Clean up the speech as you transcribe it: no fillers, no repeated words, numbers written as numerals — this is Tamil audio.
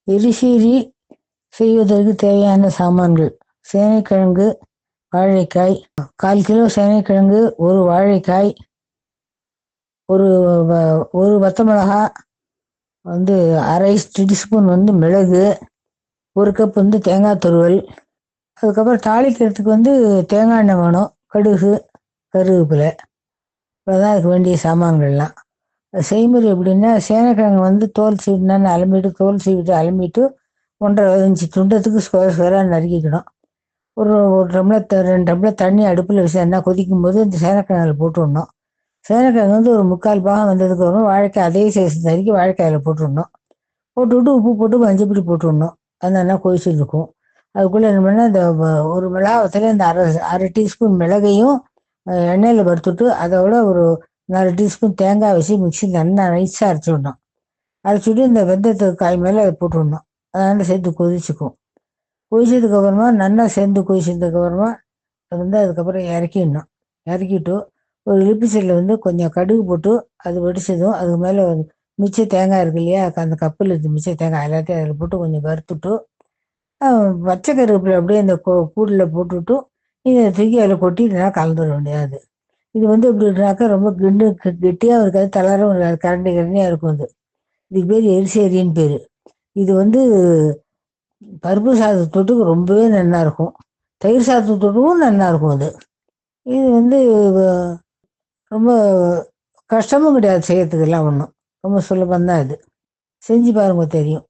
எரிசிரி செய்வதற்கு தேவையான சாமான்கள்: சேனைக்கிழங்கு, வாழைக்காய், 1/4 கிலோ சேனைக்கிழங்கு, ஒரு வாழைக்காய், ஒரு வத்த மிளகா, 1/2 டீஸ்பூன் மிளகு, 1 கப் தேங்காய் துருவல். அதுக்கப்புறம் தாளிக்கிறதுக்கு தேங்காய் எண்ணெய் வேணும், கடுகு, கருவேப்பிலை. இவ்வளோதான் அதுக்கு வேண்டிய சாமான்கள்லாம். செய்முறை எப்படின்னா, சேனைக்கிழங்கு தோல் சீவினான்னு அலம்பிட்டு, தோல் சீவிட்டு அலம்பிட்டு 1.5 இன்ச்சு துண்டத்துக்கு ஸ்கொயர் ஸ்கொயராக நறுக்கிக்கணும். ஒரு 2 டம்ளர் தண்ணி அடுப்பில் வச்சு என்ன கொதிக்கும் போது இந்த சேனைக்கிழங்கில் போட்டு விடணும். சேனைக்கிழங்கு ஒரு 3/4 பாகம் வந்ததுக்கு அப்புறம் வாழைக்காய் அதே சைஸ் நறுக்கி வாழைக்காயில் போட்டு விடணும். போட்டுவிட்டு உப்பு போட்டு மஞ்சப்பொடி போட்டு விடணும். அது நல்லா கொதிச்சுட்டு இருக்கும். அதுக்குள்ளே என்ன பண்ணால் இந்த ஒரு மிளகாவத்தில் இந்த அரை டீஸ்பூன் மிளகையும் எண்ணெயில் வறுத்துட்டு அதோட ஒரு 4 டீஸ்பூன் தேங்காய் வச்சு மிக்ஸி நல்லா நைஸாக அரைச்சி விடணும். அரைச்சிட்டு இந்த வெந்தயத்துக்கு காய் மேலே அதை போட்டு விடணும். அதனால் சேர்த்து கொதிச்சுக்கும். கொதிச்சதுக்கப்புறமா நல்லா சேர்ந்து கொதிச்சதுக்கப்புறமா அதுக்கப்புறம் இறக்கிடணும். இறக்கிட்டு ஒரு இலுப்பிச்சையில் கொஞ்சம் கடுகு போட்டு அது வெடிச்சதும் அதுக்கு மேலே மிச்ச தேங்காய் இருக்கு இல்லையா, அந்த கப்பில் இருந்து மிச்ச தேங்காய் எல்லாத்தையும் அதில் போட்டு கொஞ்சம் வறுத்துட்டு பச்சை கருவேப்பிலை அப்படியே இந்த கூடில் போட்டுவிட்டு இதை தூக்கி அதில் கொட்டி நல்லா கலந்துட வேண்டியது. இது எப்படின்னாக்கா ரொம்ப கெட்டியாக இருக்காது, தளரும் இருக்காது, கரண்டி கரண்டியாக இருக்கும். இதுக்கு பேர் எரிசேரின்னு பேர். இது பருப்பு சாதத்தொட்டுக்கு ரொம்பவே நல்லா இருக்கும். தயிர் சாதத்தொட்டுக்கும் நல்லா இருக்கும். இது ரொம்ப கஷ்டமும் கிடையாது செய்யறதுக்கெல்லாம். ஒன்றும் ரொம்ப சுலபந்தான். இது செஞ்சு பாருங்க, தெரியும்.